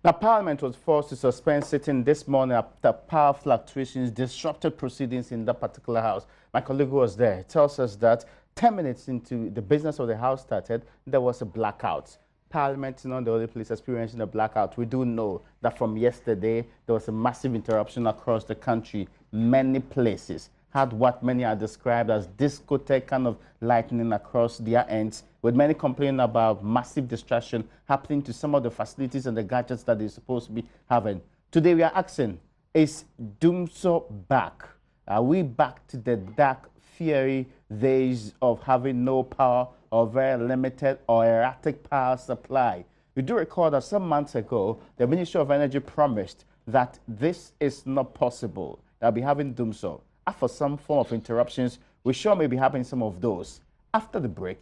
Now, Parliament was forced to suspend sitting this morning after power fluctuations disrupted proceedings in that particular house. My colleague who was there tells us that 10 minutes into the business of the house started, there was a blackout. Parliament is not the only place experiencing a blackout. We do know that from yesterday, there was a massive interruption across the country. Many places had what many are described as discotheque kind of lightning across their ends, with many complaining about massive distraction happening to some of the facilities and the gadgets that they're supposed to be having. Today we are asking, is Dumsor back? Are we back to the dark, fiery days of having no power or very limited or erratic power supply? You do recall that some months ago, the Ministry of Energy promised that this is not possible. They'll be having Dumsor. After some form of interruptions, we sure may be having some of those. After the break,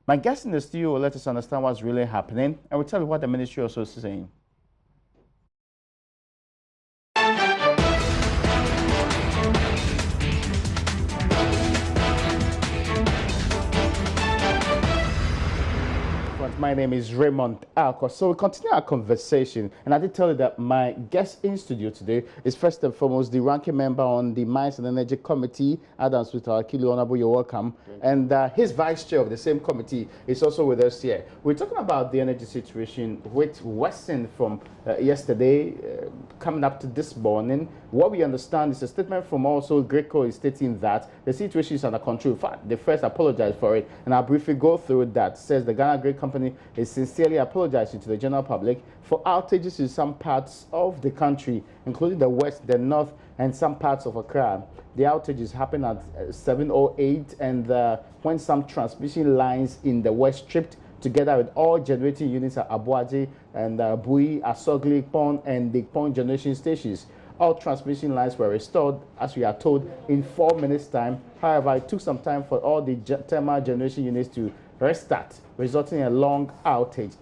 my guest in the studio will let us understand what's really happening, and we'll tell you what the ministry also is saying. My name is Raymond Alcor. So we continue our conversation, and I did tell you that my guest in studio today is first and foremost the ranking member on the Mines and Energy Committee, Adams Akilu. Honorable, you're welcome. And his vice chair of the same committee is also with us here. We're talking about the energy situation, which worsened from yesterday, coming up to this morning. What we understand is a statement from also Greco is stating that the situation is under control. In fact, they first apologized for it, and I'll briefly go through that. Says the Ghana Great Company is sincerely apologizing to the general public for outages in some parts of the country, including the west, the north, and some parts of Accra. The outages happened at 7:08, and when some transmission lines in the west tripped, together with all generating units at Abuaji and Bui, Asogli, Pond, and the Pond generation stations. All transmission lines were restored, as we are told, in 4 minutes' time. However, it took some time for all the thermal generation units to restart, resulting in a long outage.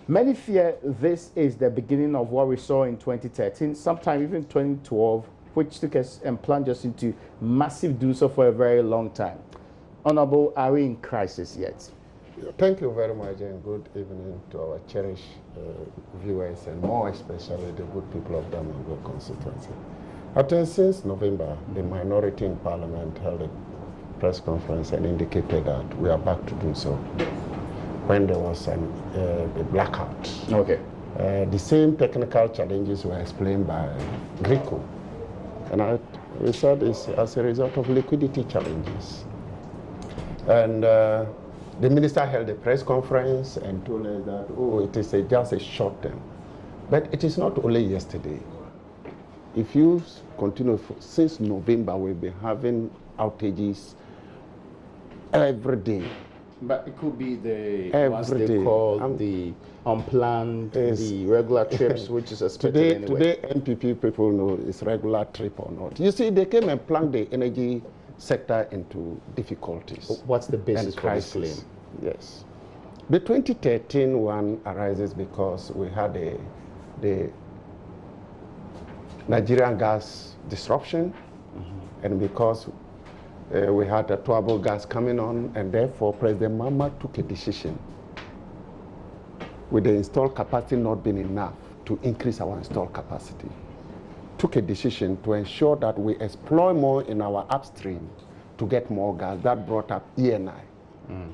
Many fear this is the beginning of what we saw in 2013, sometime even 2012, which took us and plunged us into massive Dumsor for a very long time. Honorable, are we in crisis yet? Thank you very much, and good evening to our cherished viewers, and more especially the good people of Dumsor constituency. I think since November, the minority in Parliament held a press conference and indicated that we are back to Dumsor when there was a blackout. Okay. The same technical challenges were explained by Greco, and we said it's as a result of liquidity challenges. And the minister held a press conference and told us that, oh, it is just a short term. But it is not only yesterday. If you continue, since November, we've been having outages every day. But it could be the ones they call the unplanned, the regular trips, which is expected anyway. Today, MPP people know it's regular trip or not. You see, they came and plunged the energy sector into difficulties. What's the basis for this claim? Yes. The 2013 one arises because we had the Nigerian gas disruption, and because we had a trouble gas coming on, and therefore President Mama took a decision with the installed capacity not being enough to increase our installed capacity. Took a decision to ensure that we exploit more in our upstream to get more gas. That brought up ENI.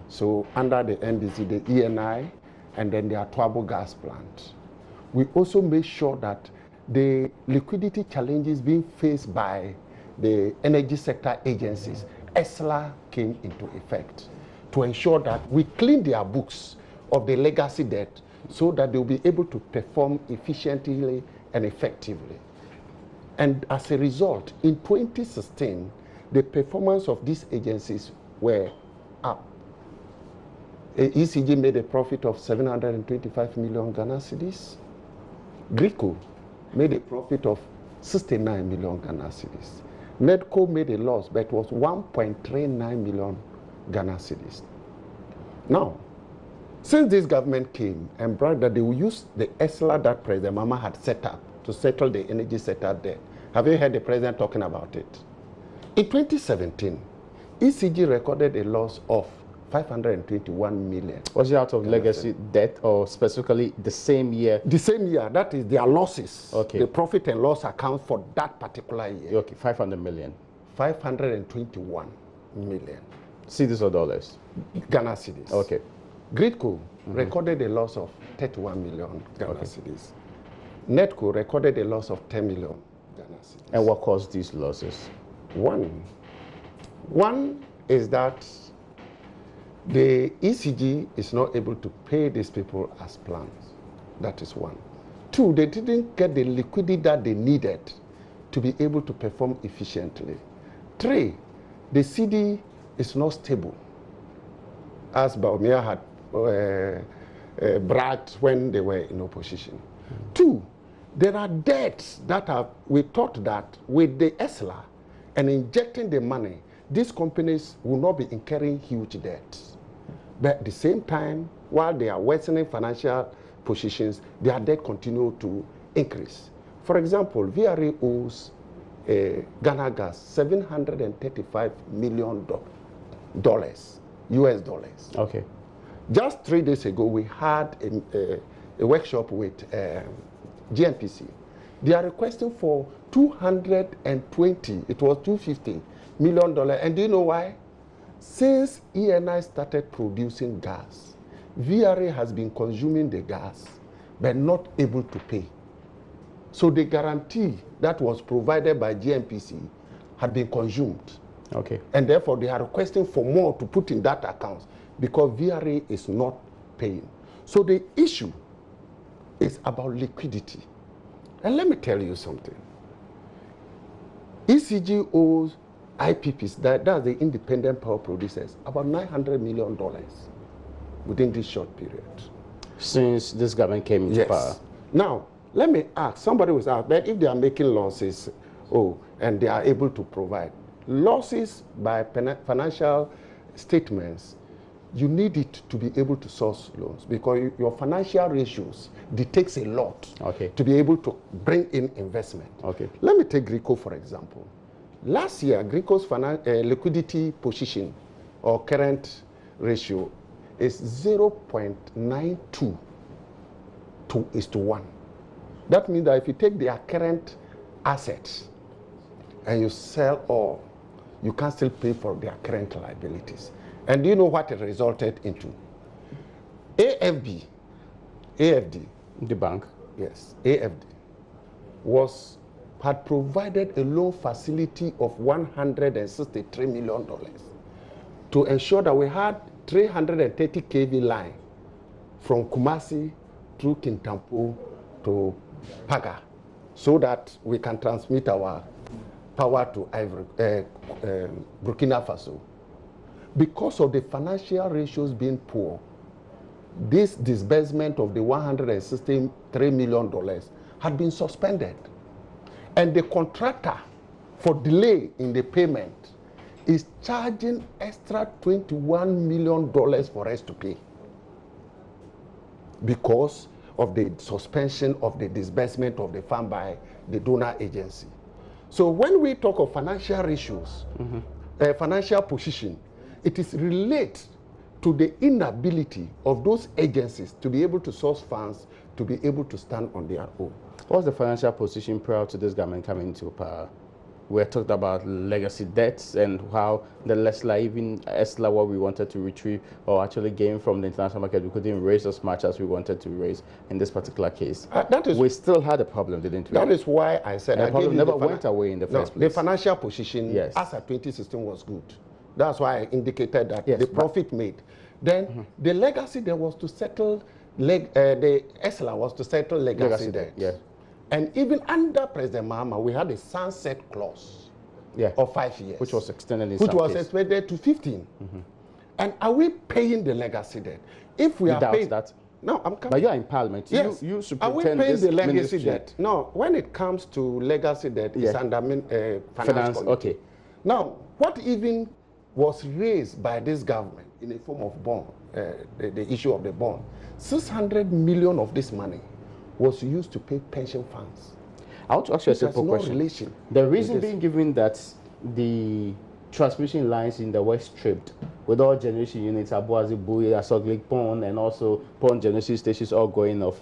So under the NDC, the ENI, and then the Atuabo gas plant. We also made sure that the liquidity challenges being faced by the energy sector agencies, ESLA came into effect to ensure that we clean their books of the legacy debt so that they'll be able to perform efficiently and effectively. And as a result, in 2016, the performance of these agencies were up. ECG made a profit of 725 million Ghana cedis. Greco made a profit of 69 million Ghana cedis. Nedco made a loss, but it was 1.39 million Ghana cedis. Now, since this government came and brought that they will use the ESLA that President Mama had set up to settle the energy sector debt. Have you heard the president talking about it? In 2017, ECG recorded a loss of 521 million. Was it out of legacy debt or specifically the same year? The same year, that is their losses. Okay. The profit and loss account for that particular year. Okay, 500 million. 521 million. Cedis or dollars? Ghana cedis. Okay. Gridco recorded a loss of 31 million Ghana cedis. Netco recorded a loss of 10 million Ghana cedis. And what caused these losses? One is that the ECG is not able to pay these people as planned. That is one. Two, they didn't get the liquidity that they needed to be able to perform efficiently. Three, the CD is not stable, as Baumia had bragged when they were in opposition. Two, there are debts that we thought that with the ESLA and injecting the money, these companies will not be incurring huge debts. But at the same time, while they are worsening financial positions, their debt continue to increase. For example, VRA owes Ghana Gas $735 million, US dollars. Okay. Just 3 days ago, we had a workshop with GNPC. They are requesting for 220, it was $250 million. And do you know why? Since ENI started producing gas, VRA has been consuming the gas, but not able to pay. So the guarantee that was provided by GNPC had been consumed. Okay. And therefore, they are requesting for more to put in that account because VRA is not paying. So the issue is about liquidity. And let me tell you something. ECG owes IPPs, that's the independent power producers, about $900 million within this short period. Since this government came into power. Now, let me ask, somebody was asked that if they are making losses, and they are able to provide, losses by financial statements, you need it to be able to source loans because your financial ratios dictates a lot to be able to bring in investment. Okay. Let me take Grico, for example. Last year, Grico's liquidity position or current ratio is 0.92 to 1. That means that if you take their current assets and you sell all, you can still pay for their current liabilities. And do you know what it resulted into? AFD, the bank, yes, AFD had provided a loan facility of $163 million to ensure that we had 330 kV line from Kumasi through Kintampo to Paga, so that we can transmit our power to Burkina Faso. Because of the financial ratios being poor, this disbursement of the $163 million had been suspended. And the contractor, for delay in the payment, is charging extra $21 million for us to pay because of the suspension of the disbursement of the fund by the donor agency. So when we talk of financial ratios, financial position, it is related to the inability of those agencies to be able to source funds, to be able to stand on their own. What's the financial position prior to this government coming into power? We talked about legacy debts and how the ESLA, what we wanted to retrieve or actually gain from the international market, we couldn't raise as much as we wanted to raise in this particular case. We still had a problem, didn't we? That is why I said the problem never went away in the first place. The financial position as at 2016 was good. That's why I indicated that the profit made. Then the legacy there was to settle, the ESLA was to settle legacy debt. Yes. And even under President Mahama, we had a sunset clause of 5 years. Which was extended in Which was extended to 15. And are we paying the legacy debt? If we are paying that. No, I'm coming. But you're in Parliament. Yes. You should are we paying the legacy debt? No, when it comes to legacy debt, it's under finance committee. Okay. Now, what even was raised by this government in a form of bond, the issue of the bond, 600 million of this money was used to pay pension funds. I want to ask you a simple question. The reason being given that the transmission lines in the west tripped, with all generation units, Abuazi, Bui, Asoglik Pond, and also Pond generation stations all going off.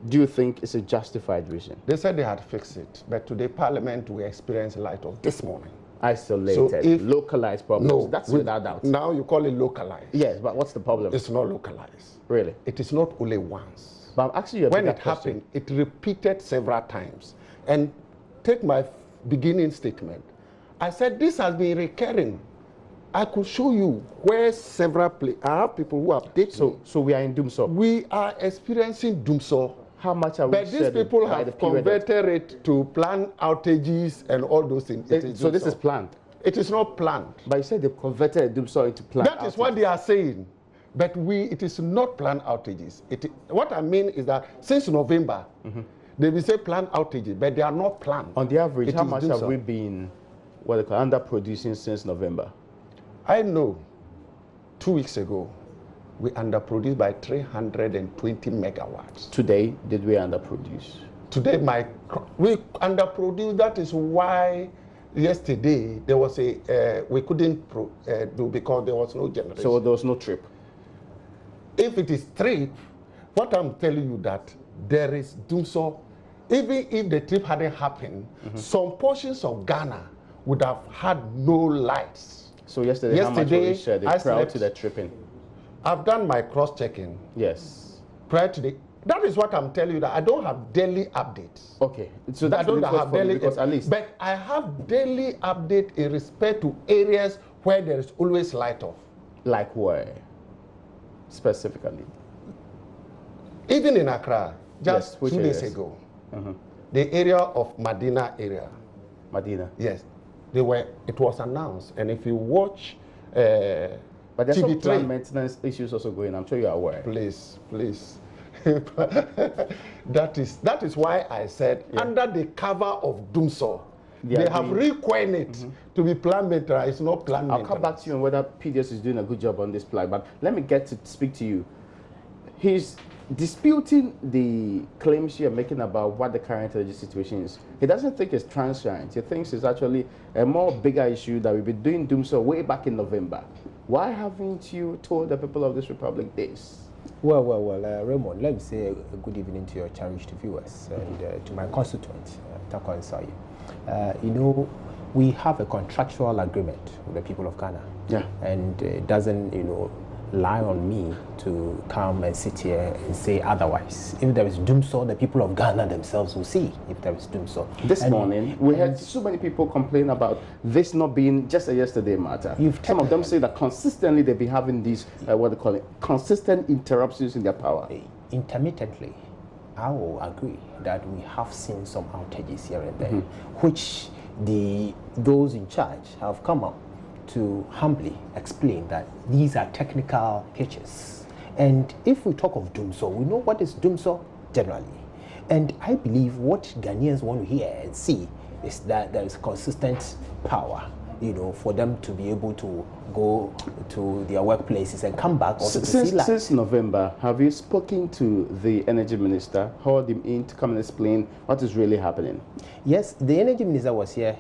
Do you think it's a justified reason? They said they had fixed it, but today Parliament we experienced light of this morning. Isolated, so if, localized problems. No, that's without doubt. Now you call it localized. Yes, but what's the problem? It's not localized. Really? It is not only once. But I'm asking you a when bigger it question. happened, it repeated several times. And take my beginning statement. I said this has been recurring. I could show you where several places. I have people who update me. So we are in Dumsor. We are experiencing Dumsor. How much are we? But these people have converted it to planned outages and all those things. So this is planned? It is not planned. But you said they converted Dumsor into planned That is what they are saying. But it is not planned outages. What I mean is that since November, they will say planned outages, but they are not planned. On the average, how much have we been underproducing since November? I know 2 weeks ago, we underproduced by 320 megawatts. Today, did we underproduce? Today, we underproduced. That is why yesterday there was we couldn't do because there was no generation. So there was no trip? If it is trip, what I'm telling you that there is Dumsor. Even if the trip hadn't happened, some portions of Ghana would have had no lights. So yesterday how much were shared prior to the tripping? I've done my cross-checking. Yes. Prior to that is what I'm telling you, that I don't have daily updates. Okay. So that's I don't have daily because at least. But I have daily update in respect to areas where there is always light off. Like where? Specifically? Even in Accra, just 2 days ago. The area of Medina area. Medina? Yes. It was announced. And if you watch but there's some plant maintenance issues also going. I'm sure you are aware. Please. that is why I said under the cover of Dumsor, they have recoined it to be plant maintenance. It's not plant maintenance. I'll come back to you on whether PDS is doing a good job on this plan, but let me get to speak to you. He's disputing the claims you're making about what the current energy situation is. He doesn't think it's transient. He thinks it's actually a more bigger issue that we've been doing Dumsor way back in November. Why haven't you told the people of this republic this? Well, Raymond, let me say a good evening to your cherished viewers and to my constituents, Tako and Sayi. You know, we have a contractual agreement with the people of Ghana. Yeah. And it doesn't, lie on me to come and sit here and say otherwise. If there is Dumsor, the people of Ghana themselves will see if there is Dumsor. This morning, we had so many people complain about this not being just a yesterday matter. Some of them say that consistently they've been having these, consistent interruptions in their power. Intermittently, I will agree that we have seen some outages here and there, which those in charge have come up to humbly explain that these are technical hitches. And if we talk of Dumsor, we know what is Dumsor generally. And I believe what Ghanaians want to hear and see is that there is consistent power, for them to be able to go to their workplaces and come back also to see life. Since November, have you spoken to the energy minister, called him in to come and explain what is really happening? Yes, the energy minister was here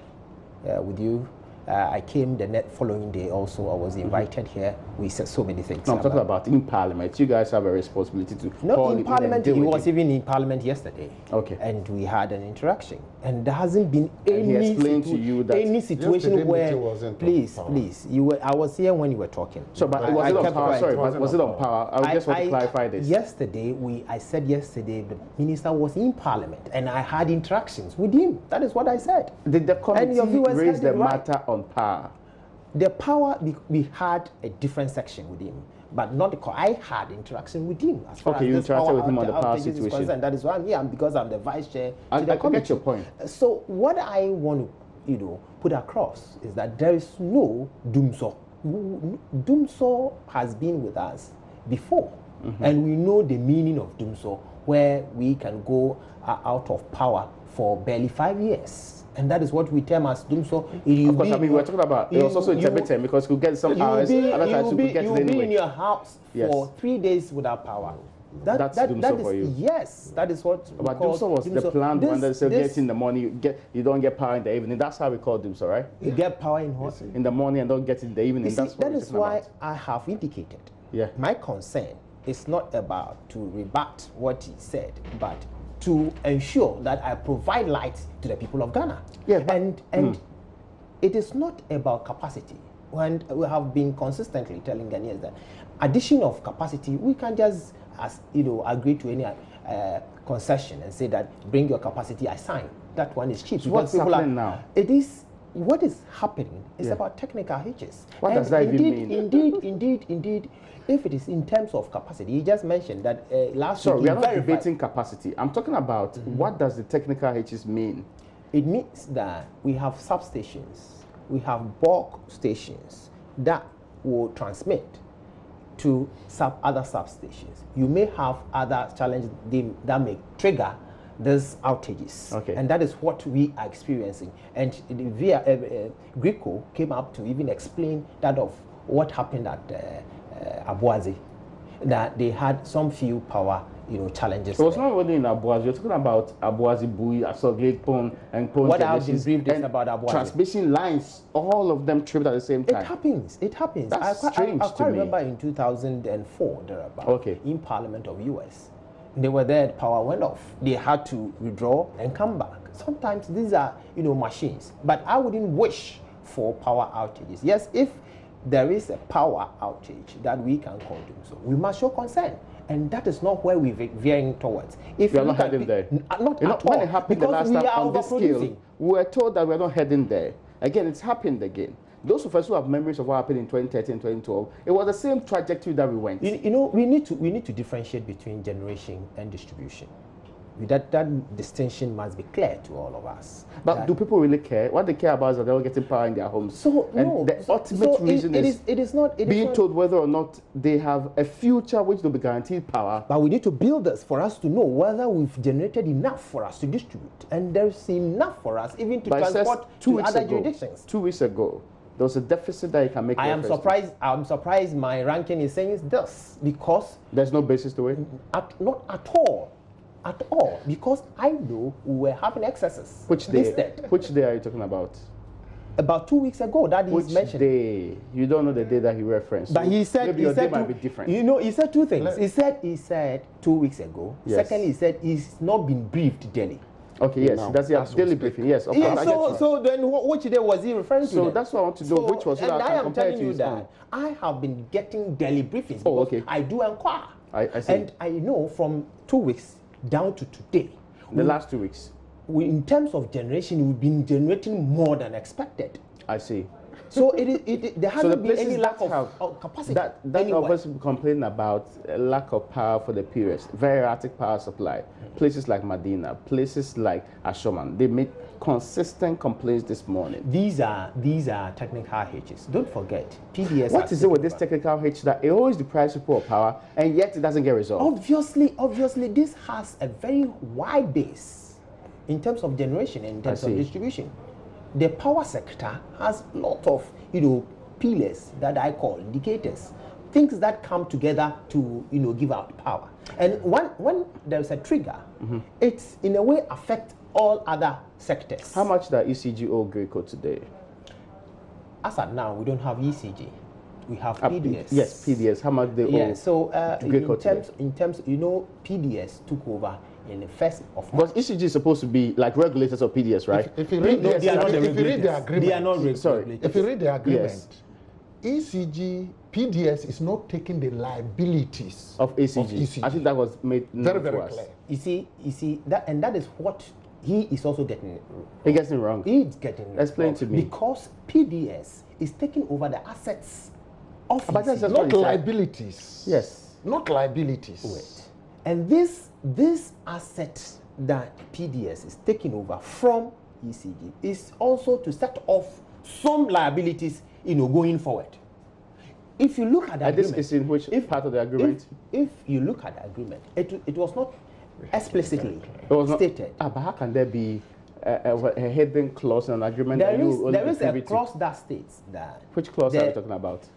with you. I came the following day also. I was invited here. We said so many things. No, I'm talking about in Parliament. You guys have a responsibility to call in Parliament. He was even in Parliament yesterday. Okay. And we had an interaction. And there hasn't been any situation where, please, I was here when you were talking. So, but was it on power? Sorry, was it on power? I just want to clarify this. Yesterday, I said yesterday the minister was in Parliament and I had interactions with him. That is what I said. Did the committee raise the matter on power? The power, we had a different section with him, but not the I had interaction with him. As far as you interacted with him on the power situation. That is why I'm here, because I'm the vice chair. I get your point. So what I want to, put across is that there is no Dumsor. Dumsor has been with us before, and we know the meaning of Dumsor, where we can go out of power for barely 5 years. And that is what we term as Dumsor. Of course, we're talking about, it was also intermittent because we get some hours, other times we could get it anyway. You'll be in your house for 3 days without power. That's Dumsor for you. Yes, that is what we But call Dumsor was the plan when they say get in the morning, you don't get power in the evening. That's how we call Dumsor, right? You get power in what? In the morning and don't get it in the evening. You see, that's what that is why about. I have indicated. Yeah. My concern is not about to rebut what he said, but to ensure that I provide light to the people of Ghana. Yeah, and it is not about capacity. And we have been consistently telling Ghanaians that addition of capacity, we can just, agree to any concession and say that bring your capacity, I sign. That one is cheap. So what's happening now? It is what is happening is about technical hitches. What does that even mean? Indeed. If it is in terms of capacity, you just mentioned that last week. So we are not debating capacity. I'm talking about what does the technical hitches mean? It means that we have substations, we have bulk stations that will transmit to other substations. You may have other challenges that may trigger these outages. Okay. And that is what we are experiencing. And Greco came up to even explain that of what happened at Abuazi, that they had some few power challenges. So it's not really in Abuazi. You're talking about Abuazi, Bui, Asogate, Pon, and Pon. What I have been briefed is about Abuazi. Transmission lines, all of them tripped at the same time. It happens. That's strange I to me. remember in 2004, thereabout, okay, in Parliament of US. They were there, power went off. They had to withdraw and come back. Sometimes these are, machines. But I wouldn't wish for power outages. Yes, if there is a power outage that we can call Dumsor, we must show concern. And that is not where we're veering towards. If we are not heading there. Not at all. When it happened the last time on this scale, overproducing. we were told that we're not heading there. Again, it's happened again. Those of us who have memories of what happened in 2013, 2012, it was the same trajectory that we went. We need to differentiate between generation and distribution. That distinction must be clear to all of us. But do people really care? What they care about is that they're all getting power in their homes. So and the ultimate reason is being told whether or not they have a future which will be guaranteed power. But we need to build this for us to know whether we've generated enough for us to distribute. And there's enough for us even to transport to other jurisdictions. 2 weeks ago, there was a deficit that you can make. I'm surprised my ranking is saying this because there's no basis to it? Not at all. At all, because I know we were having excesses. Which day? Which day are you talking about? About 2 weeks ago, that is mentioned. Which day? You don't know the day that he referenced. But he said, maybe your day might be different. He said two things. He said 2 weeks ago. Yes. Secondly, he said he's not been briefed daily. Okay, yes, that's your daily briefing. Yes, of course. So then, which day was he referring to? So that's what I want to know. Which was so that I can compare to his own. I have been getting daily briefings. Oh, okay. I do inquire. I see. And I know from 2 weeks down to today. The last 2 weeks. In terms of generation, we've been generating more than expected. I see. So there hasn't been any lack of capacity. That obviously complaining about a lack of power for the periods, very erratic power supply. Places like Medina, places like Ashoman, they made consistent complaints this morning. These are technical hitches. Don't forget, PDS. What is it with this technical hitch that it always deprives people of power and yet it doesn't get resolved? Obviously, this has a very wide base in terms of generation and in terms of distribution. The power sector has a lot of pillars that I call indicators, things that come together to give out power. And when there's a trigger, it's in a way affect all other sectors. How much does ECG owe Greco today? As at now, we don't have ECG. We have PDS. Yes, PDS. How much they owe? Yeah. So Greco in terms, PDS took over in the 1st of But March. ECG is supposed to be like regulators of PDS, right? If you read the agreement, they are not regulators. If you read the agreement, yes. ECG, PDS is not taking the liabilities of ECG. I think that was made very clear. You see that is what he is also getting. He gets it wrong. He's getting Explain wrong to me. Because PDS is taking over the assets of but that's ECG. just Not liabilities. Yes. Not liabilities. Wait. And this asset that PDS is taking over from ECG is also to set off some liabilities, going forward. If you look at the agreement, this is in which part of the agreement? If you look at the agreement, it was not explicitly stated. But how can there be a hidden clause in an agreement? There is a clause that states that. Which clause are you talking about?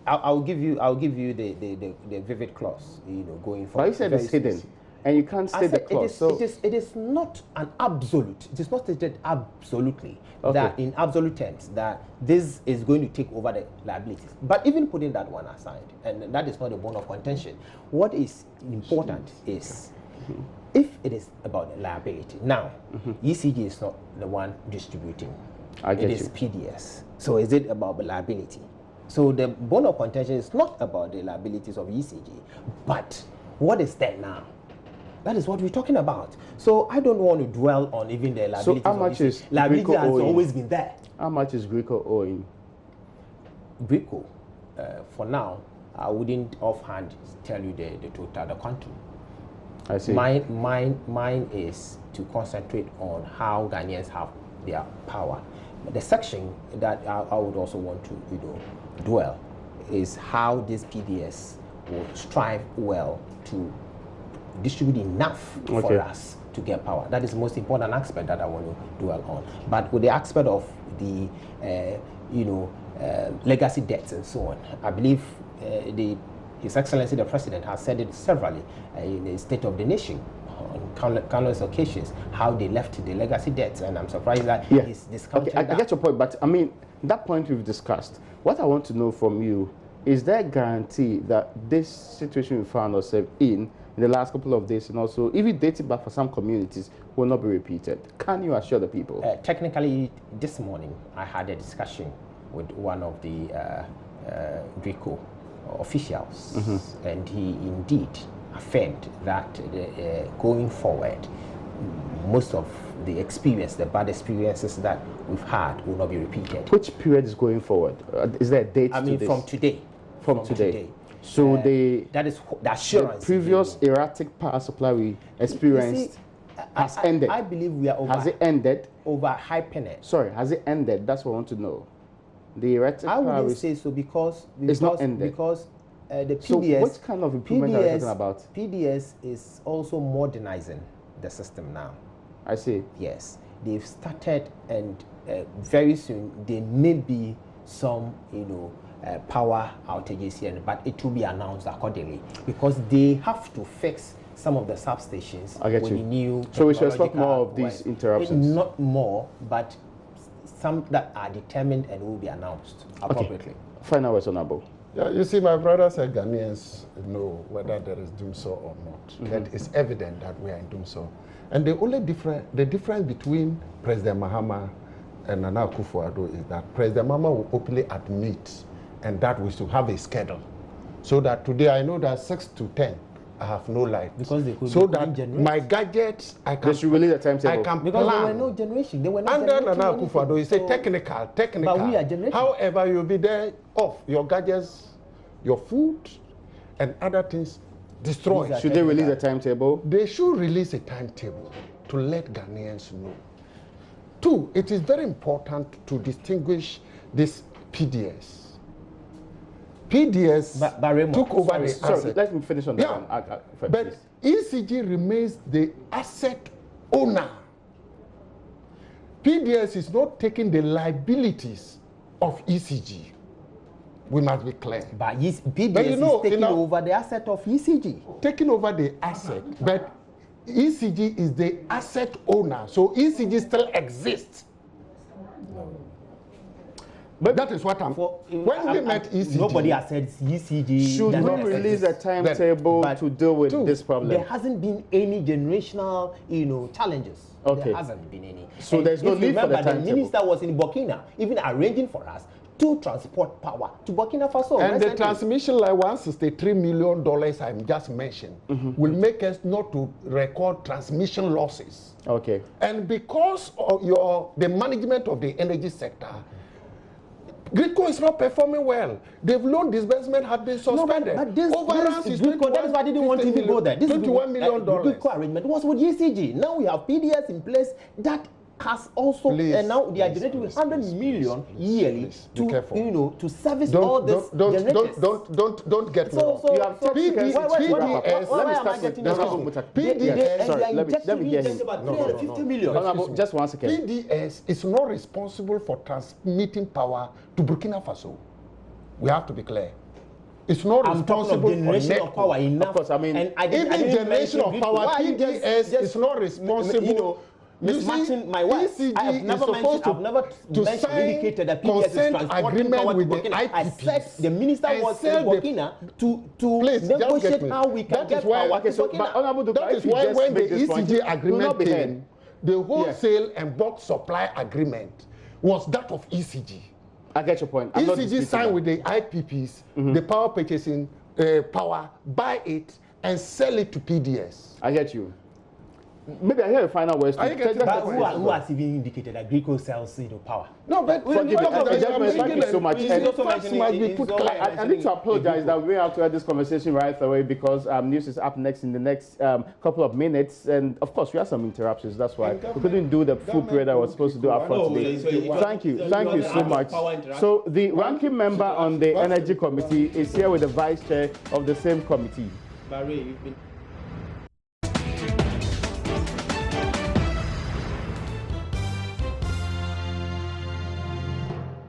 I'll give you the vivid clause, going forward. But you said it's hidden, and you can't state the clause. It is not an absolute. It is not stated absolutely that in absolute terms that this is going to take over the liabilities. But even putting that one aside, and that is not a bone of contention, what is important is if it is about the liability. Now, ECG is not the one distributing. It is PDS. So is it about the liability? So the bone of contention is not about the liabilities of ECG, but what is there now? That is what we're talking about. So I don't want to dwell on even the liabilities. So how much is liability Greco has owing? always been there. How much is Greco owing? Greco, for now, I wouldn't offhand tell you the total, the quantum. I see. Mine is to concentrate on how Ghanaians have their power. The section that I would also want to dwell is how this PDS will strive well to distribute enough for us to get power. That is the most important aspect that I want to dwell on. But with the aspect of the legacy debts and so on, I believe His Excellency the President has said it severally in the State of the Nation on countless occasions how they left the legacy debts, and I'm surprised that he's discounting that. I get your point, but I mean that point we've discussed. What I want to know from you is there a guarantee that this situation we found ourselves in the last couple of days, and also even dating back for some communities, will not be repeated? Can you assure the people? Technically, this morning I had a discussion with one of the Greco officials, and he indeed affirmed that going forward, most of the bad experiences that we've had will not be repeated. Which period is going forward? Is there a date I mean, from today. From today. So that is the assurance. The previous erratic power supply we experienced has ended. I believe we are over. Has it ended? Over hyping it. Sorry, has it ended? That's what I want to know. The erratic I power wouldn't say so because it's not ended. Because the PDS. So what kind of improvement are you talking about? PDS is also modernizing the system now. I see. Yes, they've started, and very soon there may be some, power outages here, but it will be announced accordingly because they have to fix some of the substations. I get with you. The new so we should expect more of these interruptions. Not more, but some that are determined and will be announced appropriately. Okay. Final words, Honorable. Yeah, you see, my brother said Ghanaians know whether there is Dumsor or not. That it's evident that we are in Dumsor. And the difference between President Mahama and Nana Akufo-Addo is that President Mahama will openly admit and that we should have a schedule. So that today I know that 6 to 10 I have no light. Because they could so that my gadgets I can. They should release the timetable. I can because plan. there were no generation. They were not under Nana Akufo-Addo, it's a technical. But we are generating. However, you'll be there off your gadgets, your food, and other things destroyed. Should they release a timetable? They should release a timetable to let Ghanaians know. 2, it is very important to distinguish this PDS. PDS took over the asset. Let me finish on that one. But ECG remains the asset owner. PDS is not taking the liabilities of ECG. We must be clear. But PDS is taking over the asset of ECG. Taking over the asset, but ECG is the asset owner, so ECG still exists. But that is what when we met ECG, nobody has said ECG should not release a timetable to deal with this problem. There hasn't been any generational, challenges. Okay. There hasn't been any. So there's no need for the timetable. The minister was in Burkina, even arranging for us to transport power to Burkina Faso. And the transmission line, $163 million I just mentioned, will make us not to record transmission losses. Okay. And because of the management of the energy sector, Greco is not performing well. The loan disbursement had been suspended. But this is Greco. That is why I didn't want to even go there. This $21 million. The Greco arrangement was with ECG. Now we have PDS in place that has also, and now they are generating 100 million yearly to service all this generators. Don't get me wrong. You have just 1 second. PDS is not responsible for transmitting power to Burkina Faso. We have to be clear. is not I'm talking responsible of generation for of power enough. Of course, I mean, and I even didn't generation of mention power, why you PDS is not responsible. You know, mismatching my words. ECG I have never mentioned, I've never indicated that PDS is transporting power to Burkina. I said the minister was in Burkina to negotiate how we can get power to Burkina. That is why when the ECG agreement came, the wholesale and bulk supply agreement was that of ECG. I get your point. ECG signed with the IPPs, the power purchasing power, buy it and sell it to PDS. I get you. Maybe I hear a final word. But who has even indicated that Greco sells power? No, but thank you so much. I need to apologize that we have to have this conversation right away because news is up next in the next couple of minutes, and of course we had some interruptions. That's why we couldn't do the full period I was supposed to do up front today. Thank you so much. So the ranking member on the Energy Committee is here with the vice chair of the same committee. Barry, you've been